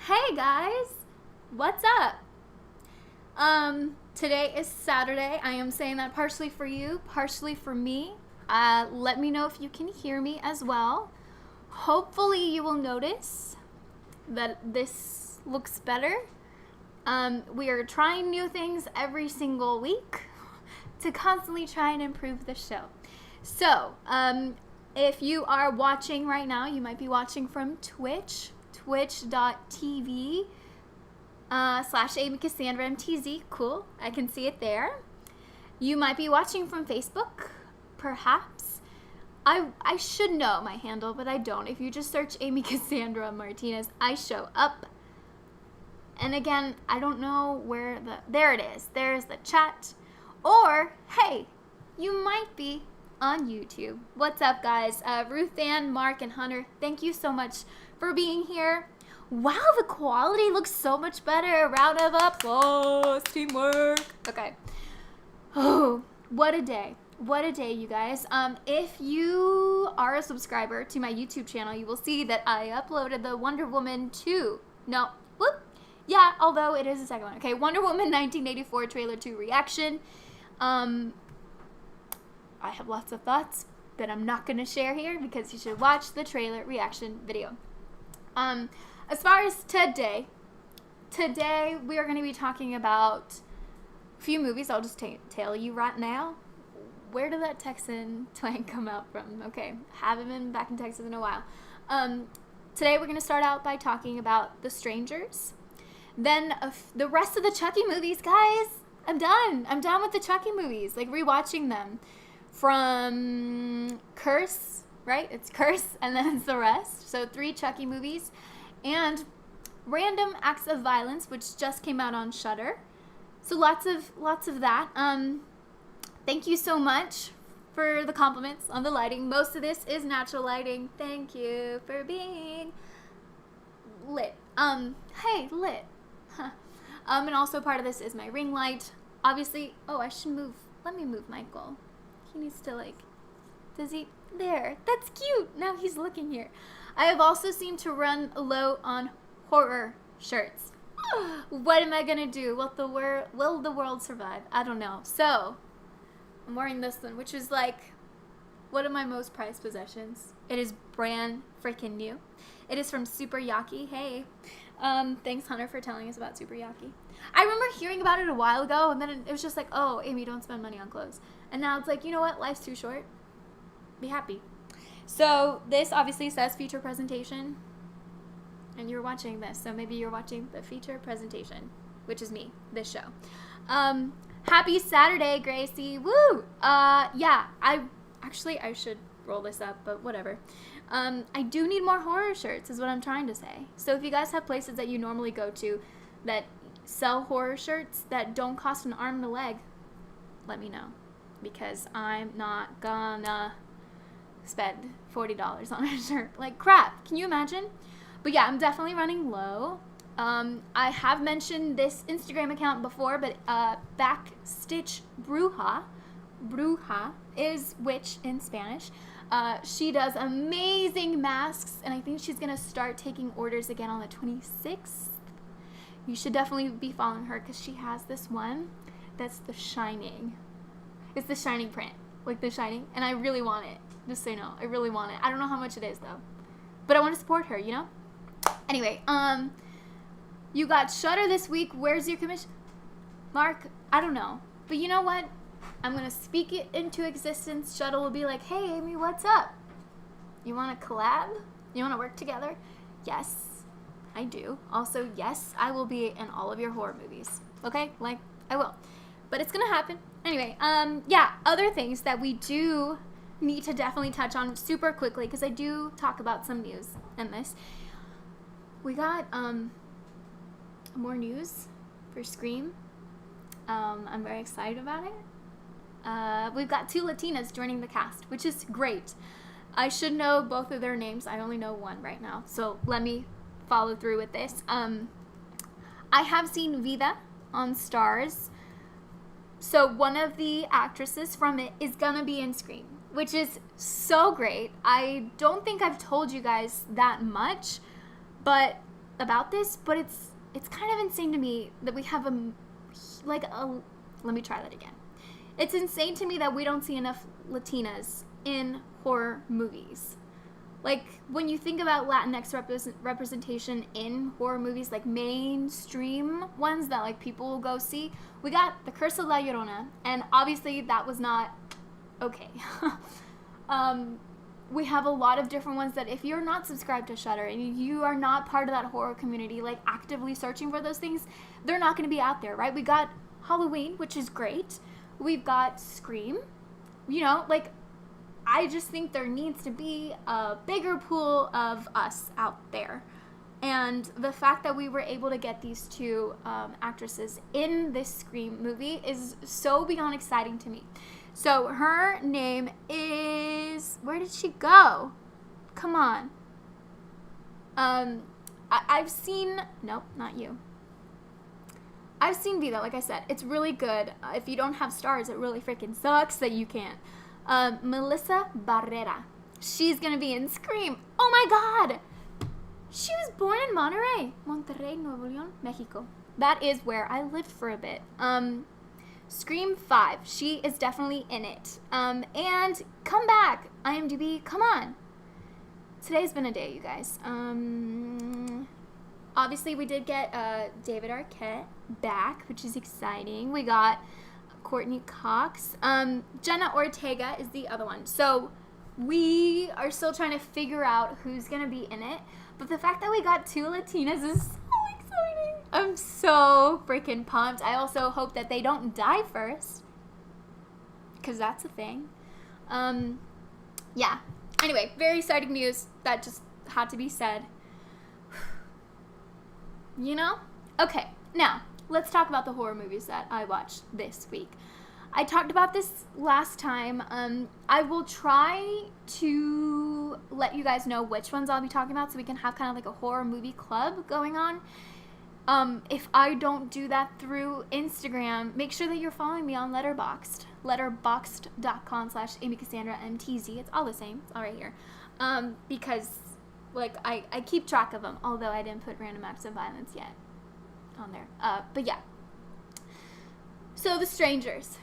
Hey guys, what's up? Today is Saturday. I am saying that partially for you, partially for me. Let me know if you can hear me as well. Hopefully you will notice that this looks better. We are trying new things every single week to constantly try and improve the show. So, if you are watching right now, you might be watching from twitch.tv / Amy Cassandra MTZ. Cool. I can see it there. You might be watching from Facebook, perhaps. I should know my handle, but I don't. If you just search Amy Cassandra Martinez, I show up. And again, I don't know where there it is. There's the chat. Or, hey, you might be on YouTube. What's up, guys? Ruth Ann, Mark, and Hunter, thank you so much for being here. Wow, the quality looks so much better. Round of applause. Teamwork. Okay. Oh, what a day. What a day, you guys. If you are a subscriber to my YouTube channel, you will see that I uploaded the Wonder Woman 2. No. Whoop. Yeah, although it is the second one. Okay, Wonder Woman 1984 trailer 2 reaction. I have lots of thoughts that I'm not going to share here because you should watch the trailer reaction video. As far as today we are going to be talking about a few movies. I'll just tell you right now. Where did that Texan twang come out from? Okay, haven't been back in Texas in a while. Today we're going to start out by talking about The Strangers. Then the rest of the Chucky movies, guys. I'm done. I'm done with the Chucky movies. Like, rewatching them. From Curse, right? It's Curse, and then it's the rest. So 3 Chucky movies. And Random Acts of Violence, which just came out on Shudder. So lots of that. Thank you so much for the compliments on the lighting. Most of this is natural lighting. Thank you for being lit. Hey, lit. Huh. And also part of this is my ring light. Obviously, I should move. Let me move Michael. He needs to, does he? There. That's cute. Now he's looking here. I have also seemed to run low on horror shirts. What am I going to do? Will the world survive? I don't know. So, I'm wearing this one, which is one of my most prized possessions. It is brand freaking new. It is from Super Yaki. Hey. Thanks, Hunter, for telling us about Super Yaki. I remember hearing about it a while ago, and then it was just oh, Amy, don't spend money on clothes. And now it's you know what? Life's too short. Be happy. So this obviously says feature presentation, and you're watching this, so maybe you're watching the feature presentation, which is me, this show. Happy Saturday, Gracie. Woo! Yeah, I should roll this up, but whatever. I do need more horror shirts is what I'm trying to say. So if you guys have places that you normally go to that sell horror shirts that don't cost an arm and a leg, let me know. Because I'm not gonna spend $40 on a shirt. Like crap. Can you imagine? But yeah, I'm definitely running low. I have mentioned this Instagram account before, but Backstitch Bruja is witch in Spanish. She does amazing masks, and I think she's going to start taking orders again on the 26th. You should definitely be following her because she has this one that's The Shining. It's The Shining print, like The Shining, and I really want it. Just so you know, I really want it. I don't know how much it is, though. But I want to support her, you know? Anyway, you got Shudder this week. Where's your commission? Mark, I don't know. But you know what? I'm going to speak it into existence. Shuttle will be like, hey, Amy, what's up? You want to collab? You want to work together? Yes, I do. Also, yes, I will be in all of your horror movies. Okay? I will. But it's going to happen. Anyway, yeah, other things that we do need to definitely touch on super quickly, because I do talk about some news in this. We got more news for Scream. I'm very excited about it. We've got 2 Latinas joining the cast, which is great. I should know both of their names. I only know one right now, so let me follow through with this. I have seen Vida on Stars. So one of the actresses from it is gonna be in Scream, which is so great. I don't think I've told you guys that much, but about this, but it's kind of insane to me that we have let me try that again. It's insane to me that we don't see enough Latinas in horror movies. Like, when you think about Latinx representation in horror movies, like mainstream ones that like people will go see, we got The Curse of La Llorona, and obviously that was not okay. We have a lot of different ones that if you're not subscribed to Shudder and you are not part of that horror community, like actively searching for those things, they're not going to be out there, right? We got Halloween, which is great. We've got Scream. You know, like, I just think there needs to be a bigger pool of us out there. And the fact that we were able to get these two actresses in this Scream movie is so beyond exciting to me. So her name is, where did she go? Come on. I've seen, nope, not you. I've seen Vida, like I said. It's really good. If you don't have stars, it really freaking sucks that you can't. Melissa Barrera. She's gonna be in Scream. Oh my god! She was born in Monterrey, Nuevo León, Mexico. That is where I lived for a bit. Scream 5. She is definitely in it. And come back, IMDb, come on. Today's been a day, you guys. Obviously, we did get David Arquette back, which is exciting. We got Courtney Cox. Jenna Ortega is the other one. So we are still trying to figure out who's going to be in it. But the fact that we got two Latinas is so exciting. I'm so freaking pumped. I also hope that they don't die first, because that's a thing. Yeah. Anyway, very exciting news. That just had to be said. You know? Okay, now, let's talk about the horror movies that I watched this week. I talked about this last time. I will try to let you guys know which ones I'll be talking about so we can have kind of like a horror movie club going on. If I don't do that through Instagram, make sure that you're following me on Letterboxd. Letterboxd.com/AmyCassandraMTZ. It's all the same. It's all right here. Because, like, I keep track of them, although I didn't put Random Acts of Violence yet on there. But yeah. So, The Strangers.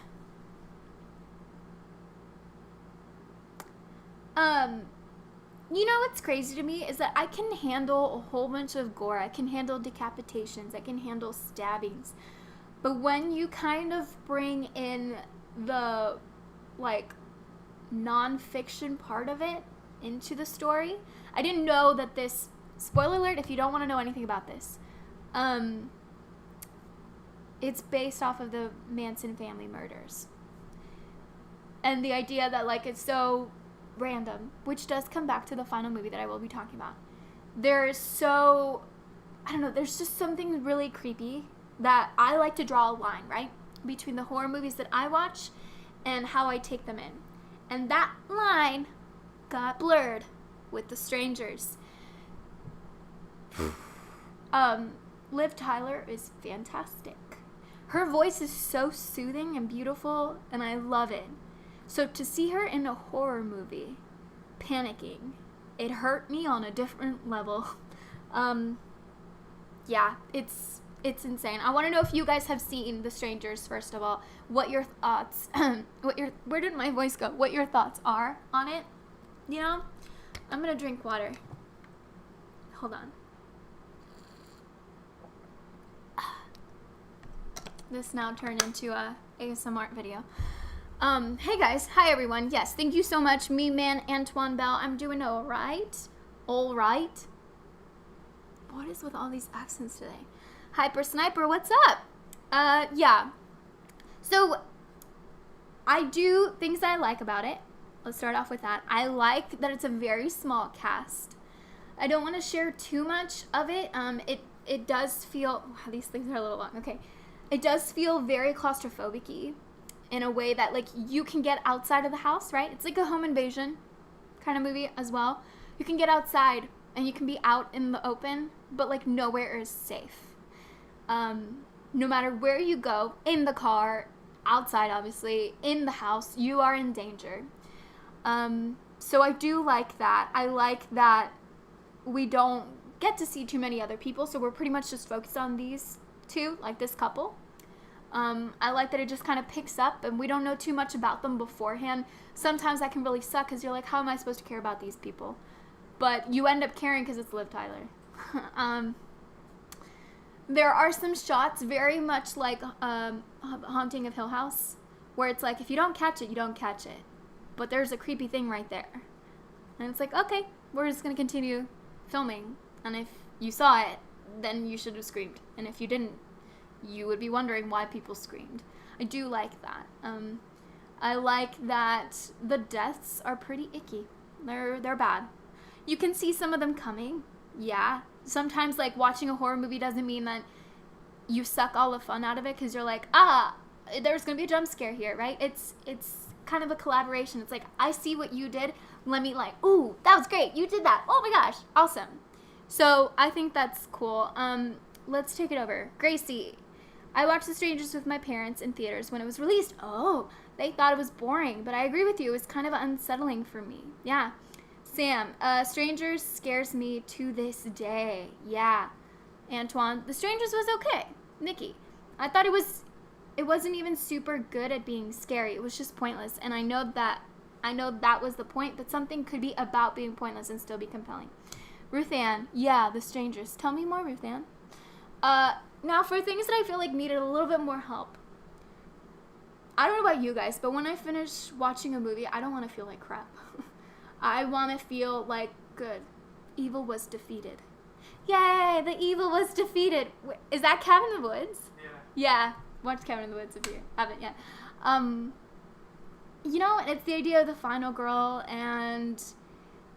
You know what's crazy to me is that I can handle a whole bunch of gore. I can handle decapitations. I can handle stabbings. But when you kind of bring in the, like, non-fiction part of it into the story, I didn't know that this, spoiler alert if you don't want to know anything about this, it's based off of the Manson family murders. And the idea that, like, it's so random, which does come back to the final movie that I will be talking about. There's so, I don't know, there's just something really creepy that I like to draw a line, right, between the horror movies that I watch and how I take them in. And that line got blurred with The Strangers. Liv Tyler is fantastic. Her voice is so soothing and beautiful, and I love it. So to see her in a horror movie, panicking, it hurt me on a different level. Yeah, it's insane. I want to know if you guys have seen The Strangers, first of all. What your thoughts, where did my voice go? What your thoughts are on it, you know? I'm going to drink water. Hold on. This now turned into a ASMR video. Hey guys, hi everyone. Yes, thank you so much, me man Antoine Bell. I'm doing all right. All right. What is with all these accents today? Hyper Sniper, what's up? Yeah. So, I do things that I like about it. Let's start off with that. I like that it's a very small cast. I don't want to share too much of it. It does feel, wow, these things are a little long. Okay. It does feel very claustrophobic-y in a way that, like, you can get outside of the house, right? It's like a home invasion kind of movie as well. You can get outside and you can be out in the open, but, like, nowhere is safe. No matter where you go, in the car, outside, obviously, in the house, you are in danger. So I do like that. I like that we don't get to see too many other people, so we're pretty much just focused on these two, like this couple. I like that it just kind of picks up and we don't know too much about them beforehand. Sometimes that can really suck because you're like, how am I supposed to care about these people? But you end up caring because it's Liv Tyler. There are some shots very much like Haunting of Hill House, where it's like, if you don't catch it, you don't catch it. But there's a creepy thing right there. And it's like, okay, we're just going to continue filming. And if you saw it, then you should have screamed. And if you didn't, you would be wondering why people screamed. I do like that. I like that the deaths are pretty icky. They're bad. You can see some of them coming. Yeah. Sometimes, like, watching a horror movie doesn't mean that you suck all the fun out of it because you're like, there's going to be a jump scare here, right? It's kind of a collaboration. It's like, I see what you did. Let me, like, ooh, that was great. You did that. Oh, my gosh. Awesome. So, I think that's cool. Let's take it over. Gracie. I watched The Strangers with my parents in theaters when it was released. Oh, they thought it was boring, but I agree with you. It was kind of unsettling for me. Yeah. Sam, Strangers scares me to this day. Yeah. Antoine, The Strangers was okay. Nikki, I thought it wasn't even super good at being scary. It was just pointless, and I know that was the point, but something could be about being pointless and still be compelling. Ruth Ann, yeah, The Strangers. Tell me more, Ruth Ann. Now, for things that I feel like needed a little bit more help, I don't know about you guys, but when I finish watching a movie, I don't want to feel like crap. I want to feel like, good, evil was defeated. Yay, the evil was defeated. Wait, is that Cabin in the Woods? Yeah, watch Cabin in the Woods if you haven't yet. You know, it's the idea of the final girl, and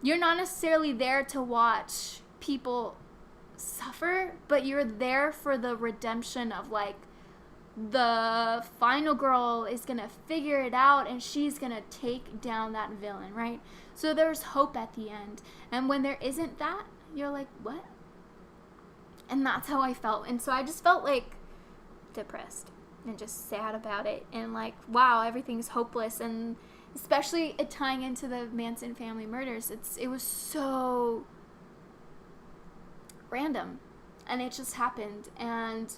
you're not necessarily there to watch people suffer, but you're there for the redemption of, like, the final girl is gonna figure it out and she's gonna take down that villain, right? So there's hope at the end, and when there isn't that, you're like, what? And that's how I felt. And so I just felt like depressed and just sad about it, and like, wow, everything's hopeless. And especially it tying into the Manson family murders, it was so random, and it just happened. And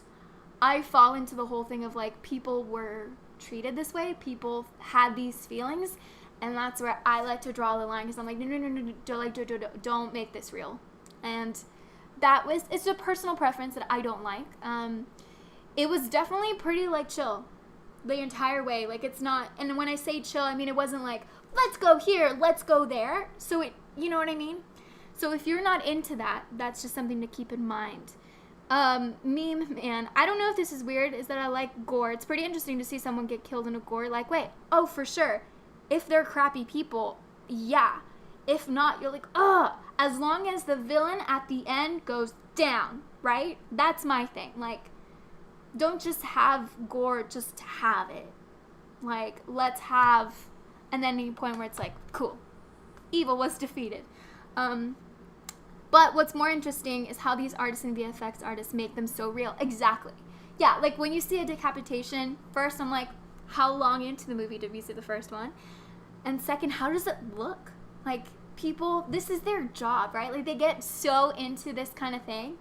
I fall into the whole thing of, like, people were treated this way, people had these feelings, and that's where I like to draw the line, because I'm like, no, don't make this real. And it's a personal preference that I don't like. It was definitely pretty, like, chill the entire way. Like, it's not, and when I say chill, I mean, it wasn't like, let's go here, let's go there. So you know what I mean? So if you're not into that, that's just something to keep in mind. Meme man, I don't know if this is weird, is that I like gore. It's pretty interesting to see someone get killed in a gore. Like, wait, oh, for sure. If they're crappy people, yeah. If not, you're like, ugh. As long as the villain at the end goes down, right? That's my thing. Like, don't just have gore just to have it. Like, let's have an ending point where it's like, cool, evil was defeated. But what's more interesting is how these artists and VFX artists make them so real. Exactly. Yeah, like when you see a decapitation, first I'm like, how long into the movie did we see the first one? And second, how does it look? Like, people, this is their job, right? Like, they get so into this kind of thing.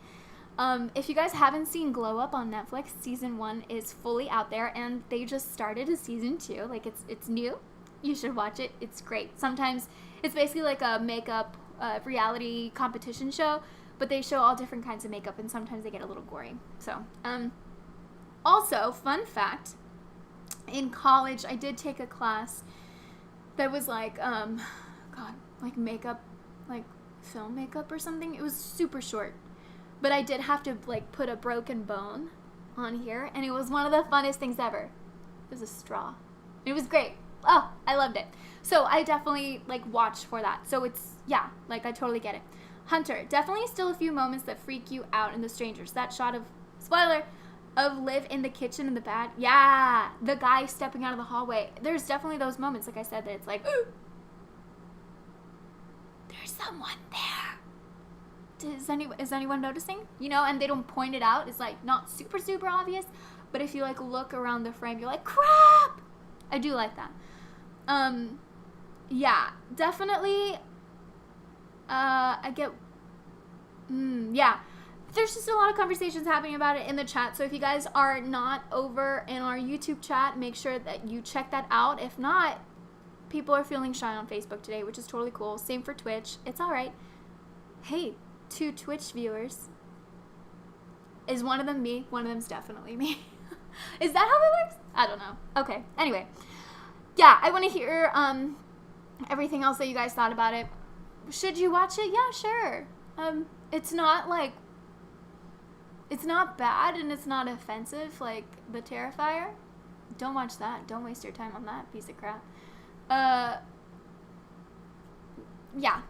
If you guys haven't seen Glow Up on Netflix, season 1 is fully out there, and they just started a season 2. Like, it's new. You should watch it. It's great. Sometimes it's basically like a makeup reality competition show, but they show all different kinds of makeup, and sometimes they get a little gory. So, also, fun fact, in college, I did take a class that was like, like makeup, like film makeup or something. It was super short, but I did have to, like, put a broken bone on here, and it was one of the funnest things ever. It was a straw. It was great. Oh, I loved it. So I definitely, like, watched for that. So it's, yeah, like, I totally get it. Hunter, definitely still a few moments that freak you out in The Strangers. That shot of, spoiler, of Liv in the kitchen in the bed. Yeah, the guy stepping out of the hallway. There's definitely those moments, like I said, that it's like, ooh, there's someone there. Is anyone noticing? You know, and they don't point it out. It's, like, not super, super obvious. But if you, like, look around the frame, you're like, crap! I do like that. Yeah, definitely, I get Yeah. There's just a lot of conversations happening about it in the chat. So if you guys are not over in our YouTube chat, make sure that you check that out. If not, people are feeling shy on Facebook today, which is totally cool. Same for Twitch. It's all right. Hey, 2 Twitch viewers. Is one of them me? One of them's definitely me. Is that how it works? I don't know. Okay. Anyway. Yeah, I want to hear everything else that you guys thought about it. Should you watch it? Yeah, sure. It's not like, it's not bad and it's not offensive like The Terrifier. Don't watch that. Don't waste your time on that piece of crap. Yeah.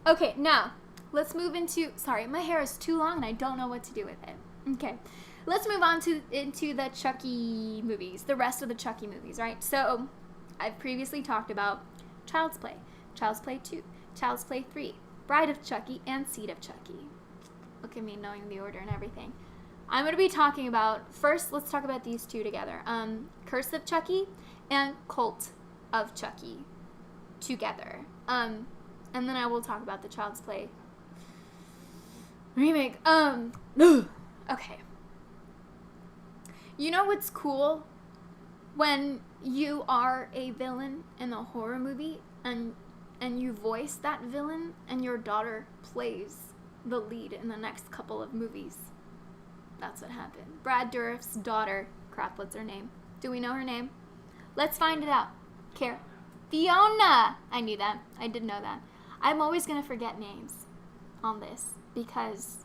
Okay, now let's move into, sorry, my hair is too long and I don't know what to do with it. Okay. Let's move on into the Chucky movies, the rest of the Chucky movies, right? So, I've previously talked about Child's Play, Child's Play 2, Child's Play 3, Bride of Chucky, and Seed of Chucky. Look at me knowing the order and everything. I'm going to be talking about, first, let's talk about these 2 together. Curse of Chucky and Cult of Chucky together. And then I will talk about the Child's Play remake. Okay. You know what's cool? When you are a villain in a horror movie and you voice that villain and your daughter plays the lead in the next couple of movies. That's what happened. Brad Dourif's daughter. Crap, what's her name? Do we know her name? Let's find it out. Care. Fiona! I knew that. I did know that. I'm always going to forget names on this because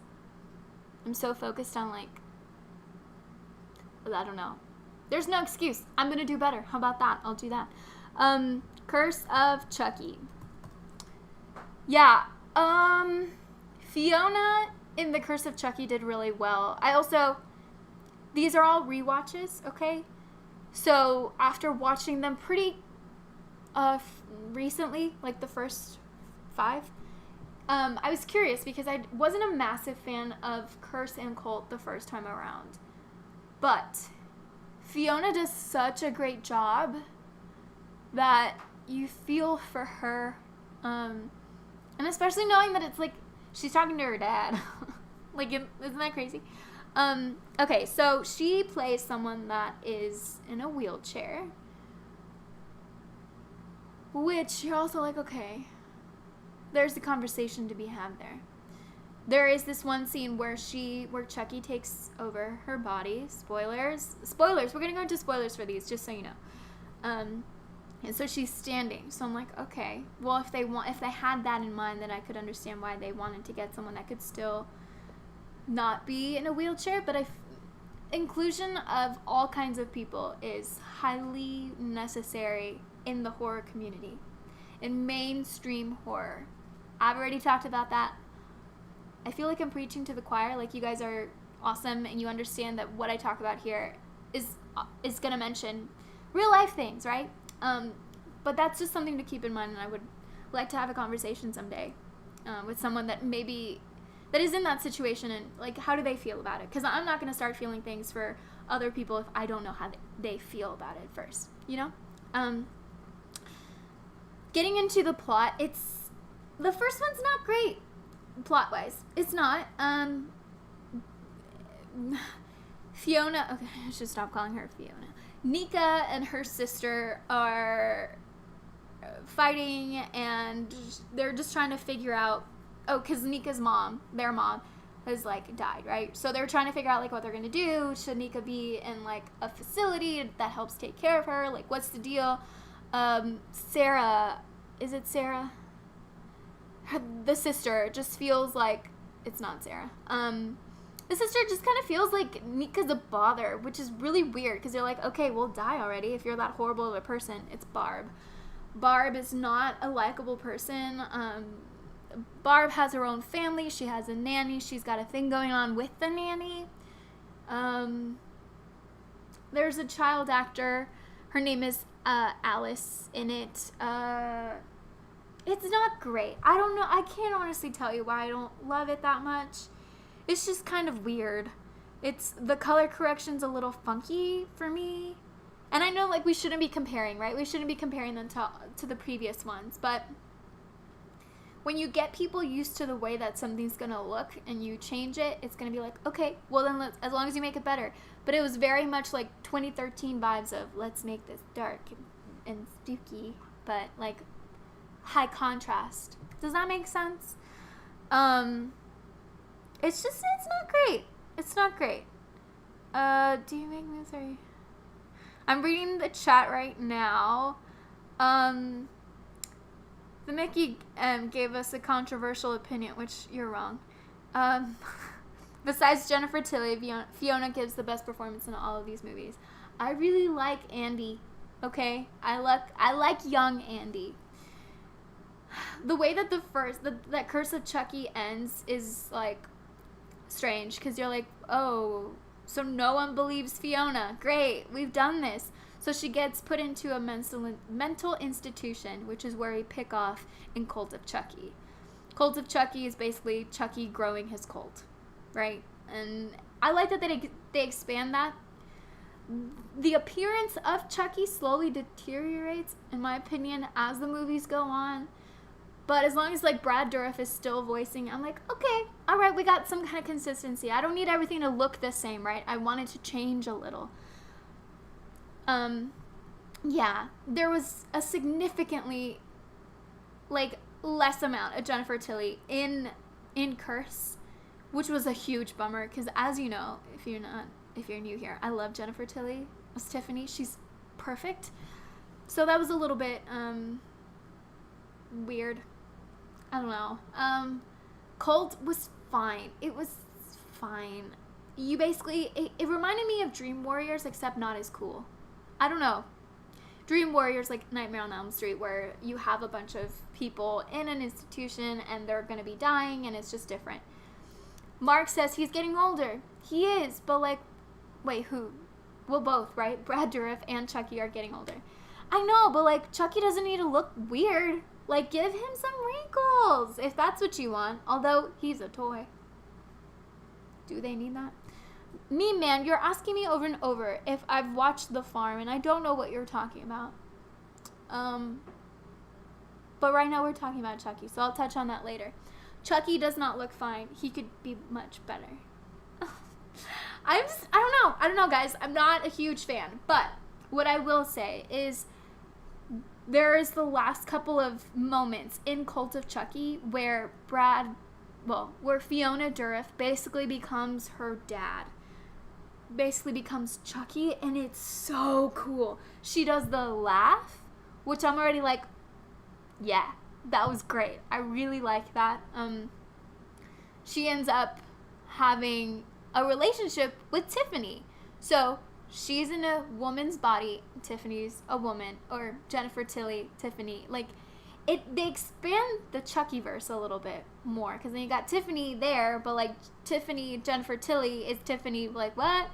I'm so focused on, like, I don't know. There's no excuse. I'm going to do better. How about that? I'll do that. Curse of Chucky. Yeah. Fiona in The Curse of Chucky did really well. These are all rewatches, okay? So after watching them pretty recently, like the first 5, I was curious because I wasn't a massive fan of Curse and Cult the first time around. But Fiona does such a great job that you feel for her. And especially knowing that it's like she's talking to her dad. Like, isn't that crazy? Okay, so she plays someone that is in a wheelchair. Which you're also like, okay, there's a conversation to be had there. There is this one scene where Chucky takes over her body. Spoilers. We're going to go into spoilers for these, just so you know. And so she's standing. So I'm like, okay. Well, if they had that in mind, then I could understand why they wanted to get someone that could still not be in a wheelchair. But inclusion of all kinds of people is highly necessary in the horror community. In mainstream horror. I've already talked about that. I feel like I'm preaching to the choir. Like, you guys are awesome and you understand that what I talk about here is going to mention real life things, right? But that's just something to keep in mind, and I would like to have a conversation someday with someone that is in that situation, and like, how do they feel about it? Because I'm not going to start feeling things for other people if I don't know how they feel about it first, you know? Getting into the plot, the first one's not great. Plot-wise, it's not. Fiona, okay, I should stop calling her Fiona. Nika and her sister are fighting, and they're just trying to figure out, because Nika's mom, their mom, has, like, died, right? So they're trying to figure out, like, what they're going to do. Should Nika be in, like, a facility that helps take care of her? Like, what's the deal? Sarah, is it Sarah? The sister just feels like, it's not Sarah. The sister just kind of feels like Nika's a bother, which is really weird because they're like, okay, we'll die already if you're that horrible of a person. It's Barb. Barb is not a likable person. Barb has her own family. She has a nanny. She's got a thing going on with the nanny. There's a child actor. Her name is Alice in it. It's not great. I don't know. I can't honestly tell you why I don't love it that much. It's just kind of weird. The color correction's a little funky for me. And I know, like, we shouldn't be comparing, right? We shouldn't be comparing them to the previous ones. But when you get people used to the way that something's gonna look and you change it, it's gonna be like, okay, well then as long as you make it better. But it was very much like 2013 vibes of let's make this dark and spooky, but like high contrast. Does that make sense? It's not great. It's not great. Do you make me sorry? I'm reading the chat right now. The Mickey gave us a controversial opinion, which you're wrong. Besides Jennifer Tilly, Fiona gives the best performance in all of these movies. I really like Andy. Okay, I like young Andy. The way that that Curse of Chucky ends is like strange, because you're like, oh, so no one believes Fiona. Great, we've done this. So she gets put into a mental institution, which is where we pick off in Cult of Chucky. Cult of Chucky is basically Chucky growing his cult, right? And I like that they expand that. The appearance of Chucky slowly deteriorates, in my opinion, as the movies go on. But as long as like Brad Dourif is still voicing, I'm like, okay, all right, we got some kind of consistency. I don't need everything to look the same, right? I want it to change a little. Yeah, there was a significantly like less amount of Jennifer Tilly in Curse, which was a huge bummer, because as you know, if you're new here, I love Jennifer Tilly as Tiffany. She's perfect. So that was a little bit weird. I don't know. Cult was fine. It was fine. You basically, it reminded me of Dream Warriors, except not as cool. I don't know. Dream Warriors, like Nightmare on Elm Street, where you have a bunch of people in an institution and they're going to be dying, and it's just different. Mark says he's getting older. He is, but like, wait, who? Well, both, right? Brad Dourif and Chucky are getting older. I know, but like, Chucky doesn't need to look weird. Like, give him some wrinkles, if that's what you want. Although, he's a toy. Do they need that? Me, man, you're asking me over and over if I've watched The Farm, and I don't know what you're talking about. But right now we're talking about Chucky, so I'll touch on that later. Chucky does not look fine. He could be much better. I don't know, guys. I'm not a huge fan. But what I will say is there is the last couple of moments in Cult of Chucky where where Fiona Dourif basically becomes her dad. Basically becomes Chucky, and it's so cool. She does the laugh, which I'm already like, yeah, that was great. I really like that. She ends up having a relationship with Tiffany. So she's in a woman's body, Tiffany's a woman, or Jennifer Tilly, Tiffany. Like, they expand the Chuckyverse a little bit more, because then you got Tiffany there, but like Tiffany, Jennifer Tilly is Tiffany, like what?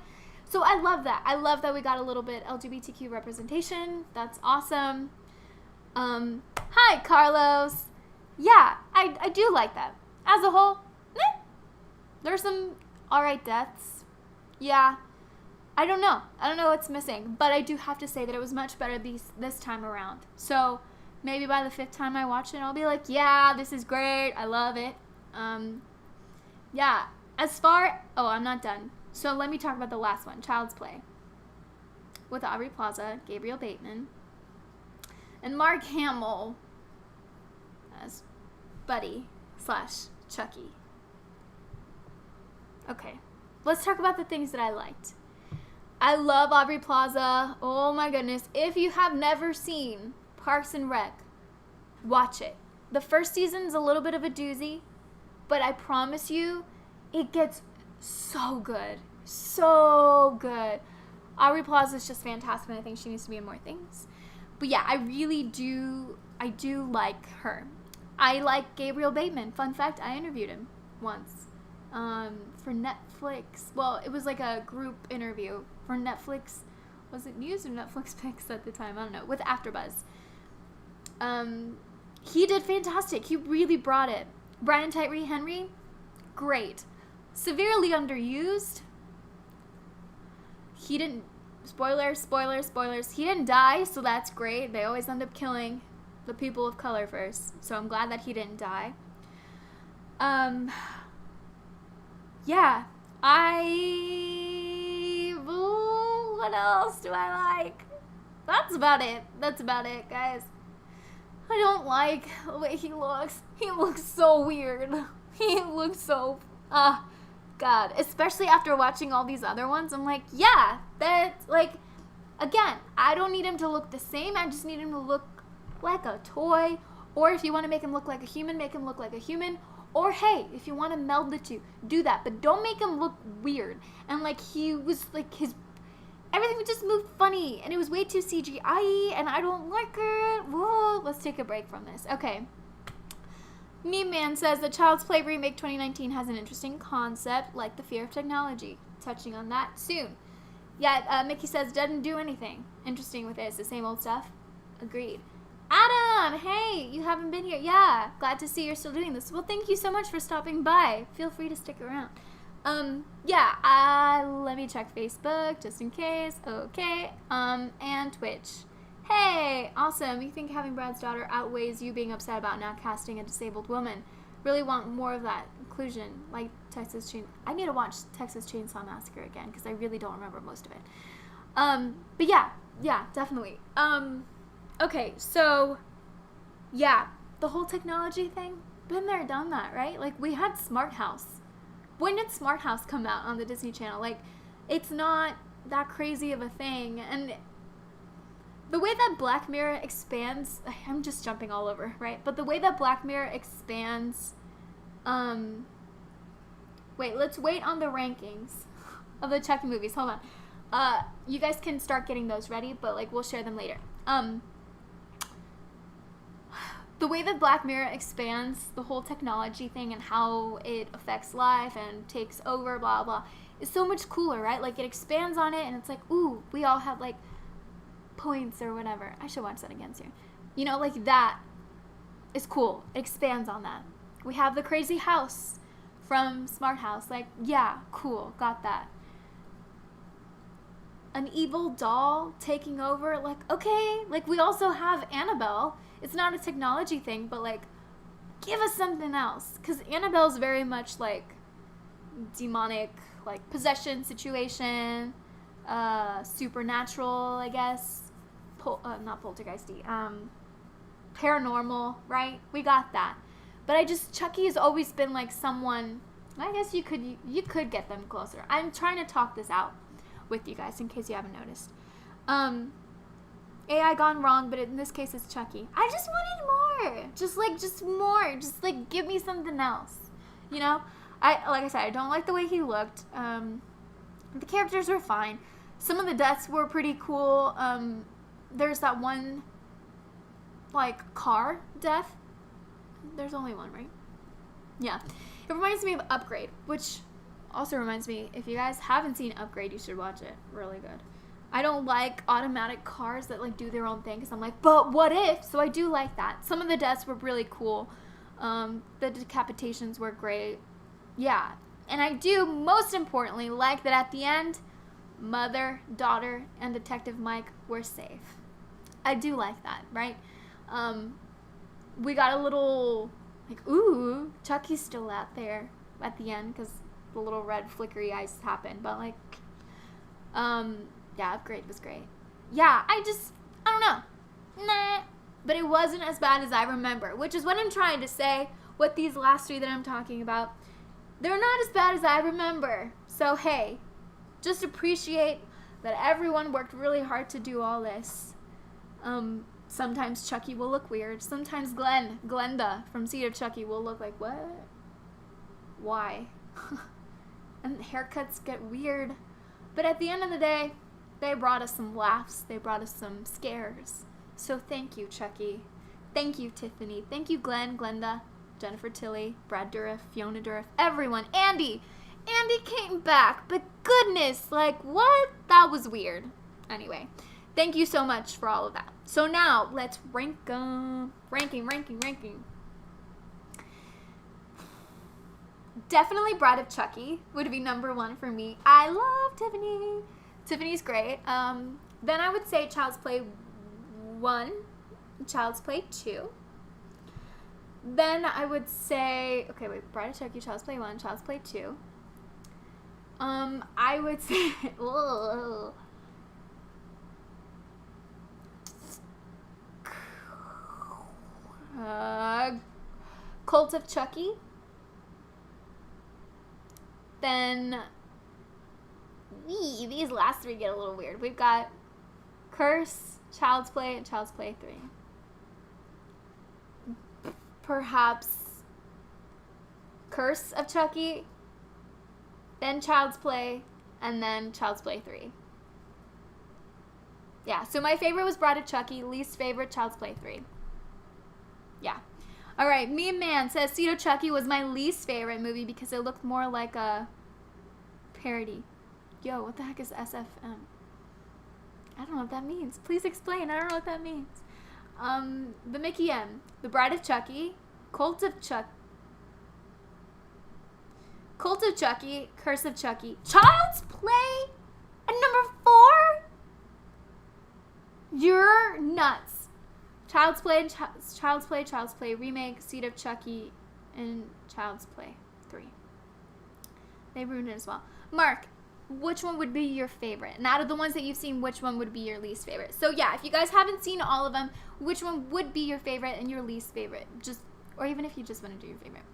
So I love that. I love that we got a little bit LGBTQ representation. That's awesome. Hi, Carlos. Yeah, I do like that. As a whole, there's some alright deaths. Yeah. I don't know what's missing, but I do have to say that it was much better this time around. So maybe by the 5th time I watch it, I'll be like, yeah, this is great. I love it. Yeah. I'm not done. So let me talk about the last one, Child's Play, with Aubrey Plaza, Gabriel Bateman, and Mark Hamill as Buddy / Chucky. Okay, let's talk about the things that I liked. I love Aubrey Plaza. Oh my goodness. If you have never seen Parks and Rec, watch it. The first season's a little bit of a doozy, but I promise you, it gets so good. So good. Aubrey Plaza is just fantastic, and I think she needs to be in more things. But yeah, I do like her. I like Gabriel Bateman. Fun fact, I interviewed him once for Netflix. Well, it was like a group interview for Netflix. Was it News or Netflix Picks at the time? I don't know. With AfterBuzz. He did fantastic. He really brought it. Brian Tyree Henry, great. Severely underused. He didn't, spoilers, he didn't die, so that's great. They always end up killing the people of color first. So I'm glad that he didn't die. Yeah, what else do I like? That's about it, guys. I don't like the way he looks. He looks so weird. He looks so, God. Especially after watching all these other ones, I'm like, yeah, that's, like, again, I don't need him to look the same. I just need him to look like a toy. Or if you want to make him look like a human, make him look like a human. Or, hey, if you want to meld the two, do that. But don't make him look weird. And, like, he was, like, everything just moved funny. And it was way too CGI-y, and I don't like it. Whoa, let's take a break from this. Okay. Meme Man says, the Child's Play remake 2019 has an interesting concept, like the fear of technology. Touching on that soon. Yeah, Mickey says, doesn't do anything interesting with it. It's the same old stuff. Agreed. Adam, hey, you haven't been here. Yeah, glad to see you're still doing this. Well, thank you so much for stopping by. Feel free to stick around. Let me check Facebook just in case. Okay. And Twitch. Hey, awesome. You think having Brad's daughter outweighs you being upset about not casting a disabled woman? Really want more of that inclusion, like Texas Chainsaw. I need to watch Texas Chainsaw Massacre again because I really don't remember most of it. But yeah, definitely. Okay, so, yeah, the whole technology thing, been there, done that, right? Like, we had Smart House. When did Smart House come out on the Disney Channel? Like, it's not that crazy of a thing. And the way that Black Mirror expands, I'm just jumping all over, right? But the way that Black Mirror expands, wait, let's wait on the rankings of the Chucky movies. Hold on. You guys can start getting those ready, but, like, we'll share them later. The way that Black Mirror expands the whole technology thing and how it affects life and takes over, blah, blah, is so much cooler, right? Like, it expands on it, and it's like, ooh, we all have, like, points or whatever. I should watch that again soon. You know, like, that is cool. It expands on that. We have the crazy house from Smart House. Like, yeah, cool, got that. An evil doll taking over, like, okay. Like, we also have Annabelle. It's not a technology thing, but, like, give us something else. Because Annabelle's very much, like, demonic, like, possession situation, supernatural, I guess. Not poltergeisty. Paranormal, right? We got that. But Chucky has always been, like, someone, I guess you could get them closer. I'm trying to talk this out with you guys in case you haven't noticed. AI gone wrong, but in this case it's Chucky. I just wanted more. Just more. Just, like, give me something else. You know? Like I said, I don't like the way he looked. The characters were fine. Some of the deaths were pretty cool. There's that one, like, car death. There's only one, right? Yeah. It reminds me of Upgrade, which also reminds me, if you guys haven't seen Upgrade, you should watch it. Really good. I don't like automatic cars that, like, do their own thing, because I'm like, but what if? So I do like that. Some of the deaths were really cool. The decapitations were great. Yeah. And I do, most importantly, like that at the end, mother, daughter, and Detective Mike were safe. I do like that, right? We got a little, like, ooh, Chucky's still out there at the end, because the little red flickery eyes happened. But, like, yeah, Upgrade was great. Yeah, I don't know. Nah. But it wasn't as bad as I remember, which is what I'm trying to say with these last three that I'm talking about. They're not as bad as I remember. So, hey, just appreciate that everyone worked really hard to do all this. Sometimes Chucky will look weird. Sometimes Glenda from Seed of Chucky will look like, what? Why? And haircuts get weird. But at the end of the day, they brought us some laughs. They brought us some scares. So thank you, Chucky. Thank you, Tiffany. Thank you, Glenn, Glenda, Jennifer Tilly, Brad Dourif, Fiona Dourif, everyone. Andy came back. But goodness, like, what? That was weird. Anyway, thank you so much for all of that. So now, let's rank them. Ranking. Definitely Bride of Chucky would be number one for me. I love Tiffany. Tiffany's great. Then I would say Child's Play 1. Child's Play 2. Then I would say, okay, wait, Bride of Chucky, Child's Play 1, Child's Play 2. I would say, Cult of Chucky. Then, these last three get a little weird. We've got Curse, Child's Play, and Child's Play 3. Perhaps Curse of Chucky, then Child's Play, and then Child's Play 3. Yeah, so my favorite was Bride of Chucky, least favorite Child's Play 3. Yeah. Alright, Meme Man says Seed of Chucky was my least favorite movie because it looked more like a parody. Yo, what the heck is SFM? I don't know what that means. Please explain. I don't know what that means. The Mickey M, The Bride of Chucky, Cult of Chucky, Curse of Chucky, Child's Play, and number 4? You're nuts. Child's Play, Child's Play Remake, Seed of Chucky, and Child's Play 3. They ruined it as well. Mark, which one would be your favorite? And out of the ones that you've seen, which one would be your least favorite? So yeah, if you guys haven't seen all of them, which one would be your favorite and your least favorite? Or even if you just want to do your favorite.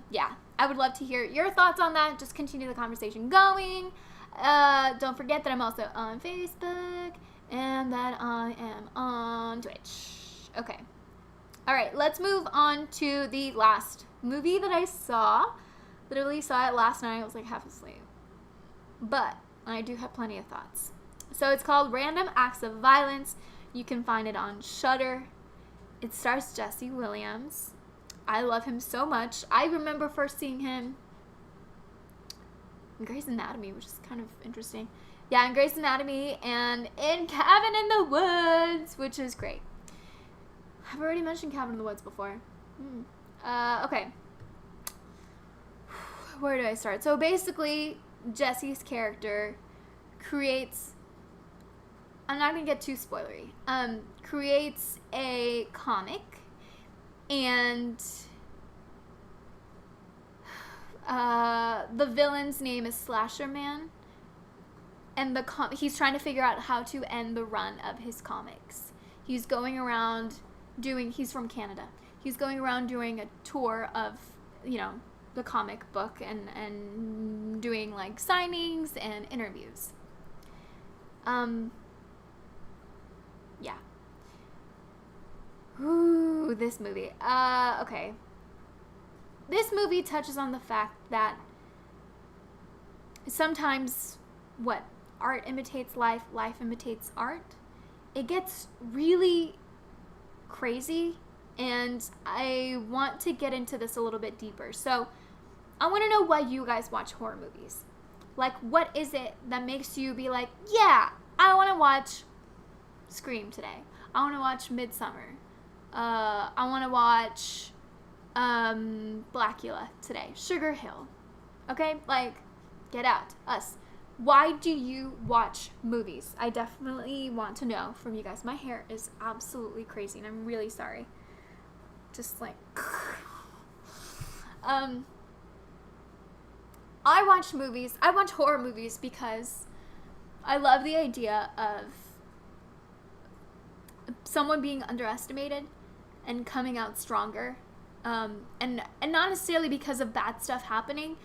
Yeah, I would love to hear your thoughts on that. Just continue the conversation going. Don't forget that I'm also on Facebook and that I am on Twitch. Okay. All right, let's move on to the last movie that I saw. Literally saw it last night. I was like half asleep. But I do have plenty of thoughts. So it's called Random Acts of Violence. You can find it on Shudder. It stars Jesse Williams. I love him so much. I remember first seeing him in Grey's Anatomy, which is kind of interesting. Yeah, in Grey's Anatomy and in Cabin in the Woods, which is great. I've already mentioned Cabin in the Woods before. Okay. Where do I start? So basically, Jesse's character creates, I'm not going to get too spoilery, creates a comic, and the villain's name is Slasher Man, and he's trying to figure out how to end the run of his comics. He's going around he's from Canada. He's going around doing a tour of, the comic book and doing like signings and interviews. Yeah. Ooh, this movie. Okay. This movie touches on the fact that sometimes art imitates life, life imitates art. It gets really crazy, and I want to get into this a little bit deeper. So I want to know why you guys watch horror movies. Like, what is it that makes you be like, yeah, I want to watch Scream today. I want to watch Midsummer. I want to watch Blackula today. Sugar Hill. Okay? Like, Get Out. Us. Why do you watch movies? I definitely want to know from you guys. My hair is absolutely crazy, and I'm really sorry. Just like... I watch movies. I watch horror movies because I love the idea of someone being underestimated and coming out stronger. And not necessarily because of bad stuff happening,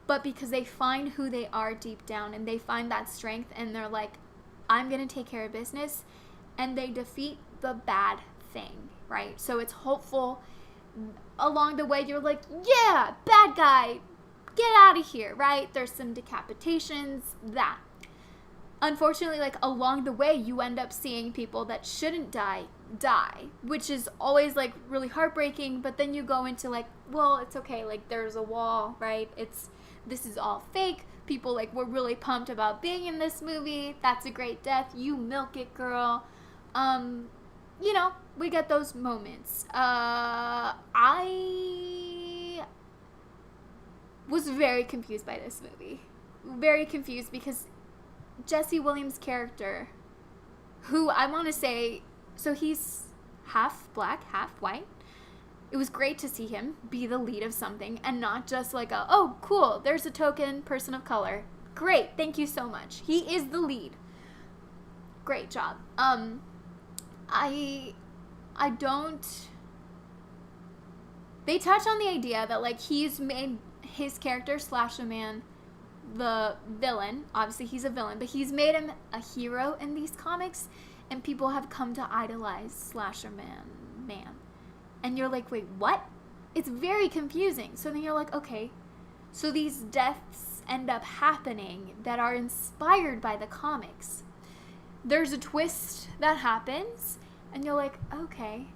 but because they find who they are deep down, and they find that strength, and they're like, I'm going to take care of business, and they defeat the bad thing, right? So it's hopeful. Along the way, you're like, yeah, bad guy, get out of here, right? There's some decapitations, that. Unfortunately, like, along the way, you end up seeing people that shouldn't die, which is always, like, really heartbreaking, but then you go into, like, well, it's okay, like, there's a wall, right? This is all fake. People, like, were really pumped about being in this movie. That's a great death. You milk it, girl. We get those moments. I was very confused by this movie. Very confused because Jesse Williams' character, who I want to say, so he's half black, half white. It was great to see him be the lead of something and not just like oh, cool, there's a token person of color. Great, thank you so much. He is the lead. Great job. I don't... They touch on the idea that, like, he's made his character, Slasher Man, the villain. Obviously, he's a villain, but he's made him a hero in these comics, and people have come to idolize Slasher Man. And you're like, wait, what? It's very confusing. So then you're like, okay, so these deaths end up happening that are inspired by the comics. There's a twist that happens, and you're like, okay.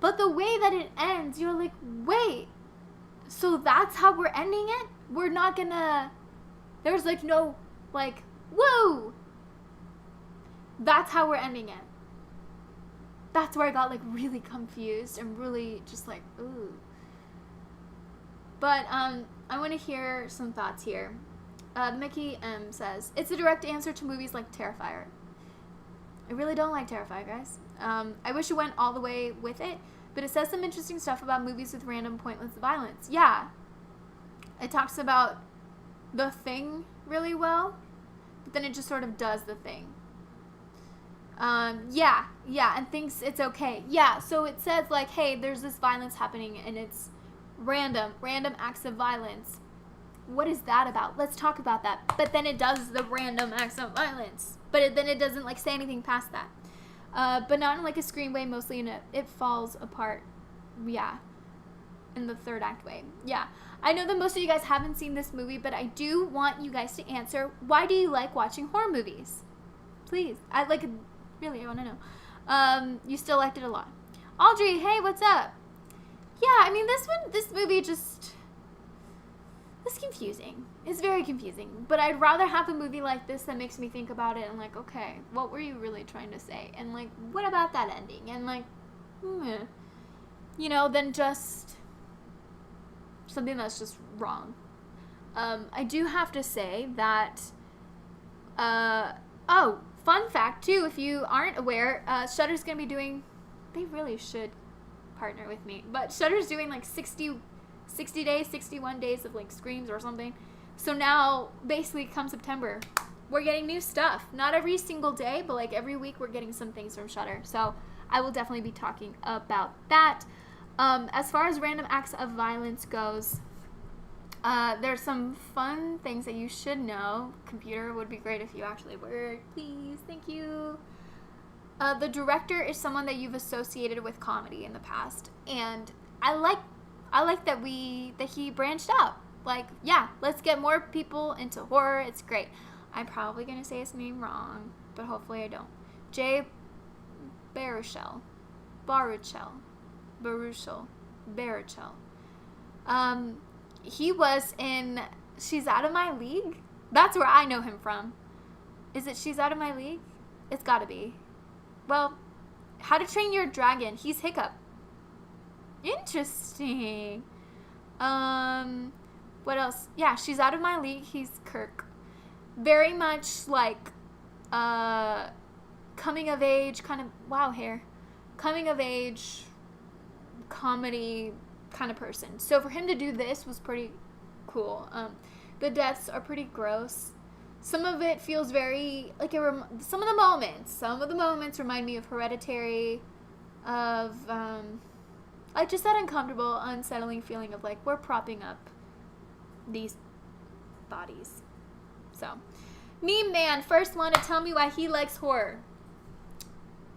But the way that it ends, you're like, wait, so that's how we're ending it? We're not gonna... There's, like, no, like, whoa! That's how we're ending it. That's where I got, like, really confused and really just like, ooh. But, I want to hear some thoughts here. Mickey M says, it's a direct answer to movies like Terrifier. I really don't like Terrifier, guys. I wish it went all the way with it, but it says some interesting stuff about movies with random pointless violence. Yeah. It talks about The Thing really well, but then it just sort of does The Thing. Yeah, and thinks it's okay. Yeah, so it says, like, hey, there's this violence happening, and it's random acts of violence. What is that about? Let's talk about that. But then it does the random acts of violence. But then it doesn't, like, say anything past that. But not in, like, a Scream way, mostly in it falls apart. Yeah. In the third act way. Yeah. I know that most of you guys haven't seen this movie, but I do want you guys to answer, why do you like watching horror movies? Please. I want to know. You still liked it a lot. Audrey, hey, what's up? Yeah, I mean, this movie just... It's confusing. It's very confusing. But I'd rather have a movie like this that makes me think about it and, like, okay, what were you really trying to say? And, like, what about that ending? And, like, than just something that's just wrong. I do have to say that, fun fact, too, if you aren't aware, Shudder's going to be doing, they really should partner with me, but Shudder's doing, like, 60 days, 61 days of, like, Screams or something. So now, basically, come September, we're getting new stuff. Not every single day, but, like, every week we're getting some things from Shudder. So I will definitely be talking about that. As far as random acts of violence goes, there's some fun things that you should know. Computer would be great if you actually worked. Please, thank you. The director is someone that you've associated with comedy in the past. And I like that he branched out. Like, yeah, let's get more people into horror. It's great. I'm probably going to say his name wrong, but hopefully I don't. Jay Baruchel. He was in She's Out of My League. That's where I know him from. Is it She's Out of My League? It's gotta be. Well, How to Train Your Dragon. He's Hiccup. Interesting. What else? Yeah, She's Out of My League. He's Kirk. Very much like coming of age kind of, wow, hair. Coming of age comedy kind of person. So for him to do this was pretty cool. The deaths are pretty gross. Some of it feels very like some of the moments remind me of Hereditary, of like just that uncomfortable, unsettling feeling of like we're propping up these bodies. So, Meme Man, first one to tell me why he likes horror.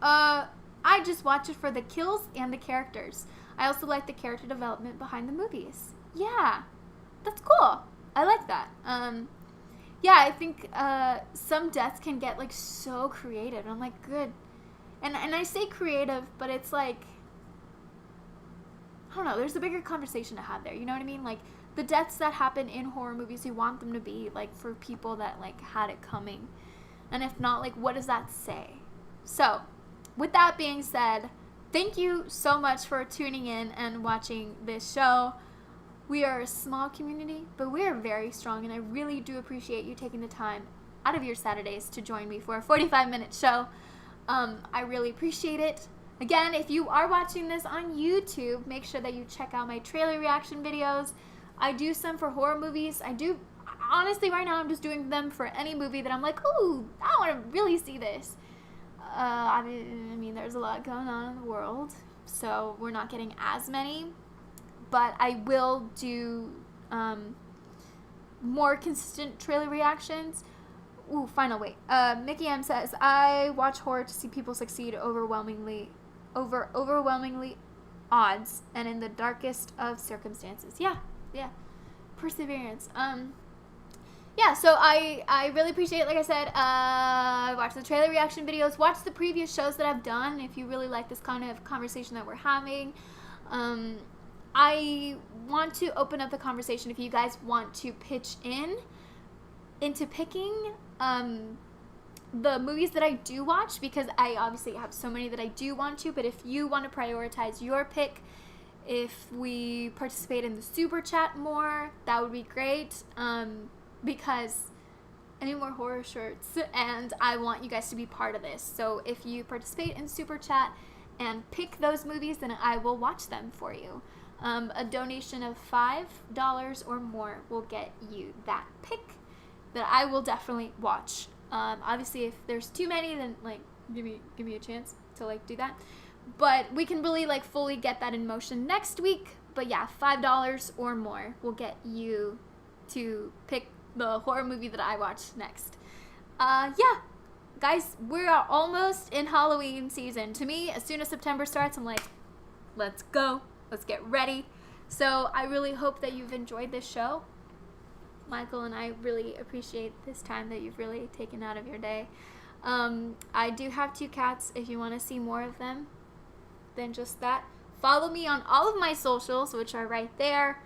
I just watch it for the kills and the characters. I also like the character development behind the movies. Yeah, that's cool. I like that. Yeah, I think some deaths can get like so creative. And I'm like, good. And I say creative, but it's like, I don't know, there's a bigger conversation to have there. You know what I mean? Like, the deaths that happen in horror movies, you want them to be like for people that like had it coming. And if not, like, what does that say? So, with that being said, thank you so much for tuning in and watching this show. We are a small community, but we are very strong, and I really do appreciate you taking the time out of your Saturdays to join me for a 45-minute show. I really appreciate it. Again, if you are watching this on YouTube, make sure that you check out my trailer reaction videos. I do some for horror movies. Honestly, right now I'm just doing them for any movie that I'm like, ooh, I want to really see this. I mean, there's a lot going on in the world, so we're not getting as many. But I will do more consistent trailer reactions. Ooh, final wait. Mickey M says, I watch horror to see people succeed overwhelmingly odds and in the darkest of circumstances. Yeah. Perseverance. Yeah, so I really appreciate it. Like I said, watch the trailer reaction videos, watch the previous shows that I've done if you really like this kind of conversation that we're having. I want to open up the conversation if you guys want to pitch into picking the movies that I do watch, because I obviously have so many that I do want to, but if you want to prioritize your pick, if we participate in the super chat more, that would be great, because I need more horror shirts and I want you guys to be part of this. So if you participate in super chat and pick those movies, then I will watch them for you. A donation of $5 or more will get you that pick that I will definitely watch. Obviously, if there's too many, then like give me a chance to like do that. But we can really like fully get that in motion next week. But yeah, $5 or more will get you to pick the horror movie that I watch next. Yeah, guys, we're almost in Halloween season. To me, as soon as September starts, I'm like, let's go. Let's get ready. So I really hope that you've enjoyed this show. Michael and I really appreciate this time that you've really taken out of your day. I do have 2 cats if you want to see more of them than just that. Follow me on all of my socials, which are right there.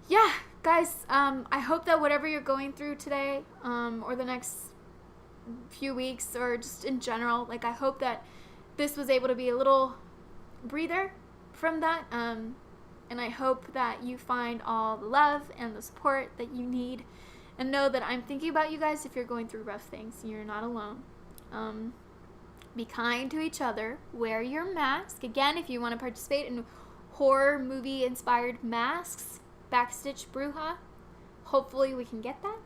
Yeah, guys, I hope that whatever you're going through today, or the next few weeks, or just in general, like I hope that this was able to be a little breather from that. And I hope that you find all the love and the support that you need, and know that I'm thinking about you guys if you're going through rough things. You're not alone. Be kind to each other. Wear your mask. Again, if you want to participate in horror movie inspired masks, Backstitch Bruja, hopefully we can get that.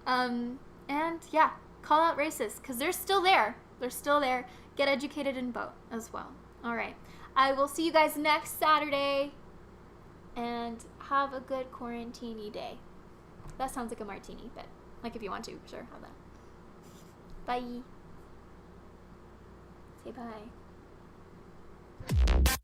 And yeah, call out racists, because they're still there. They're still there. Get educated and vote as well. All right. I will see you guys next Saturday. And have a good quarantine-y day. That sounds like a martini, but like if you want to, sure, have that. Bye. Say bye.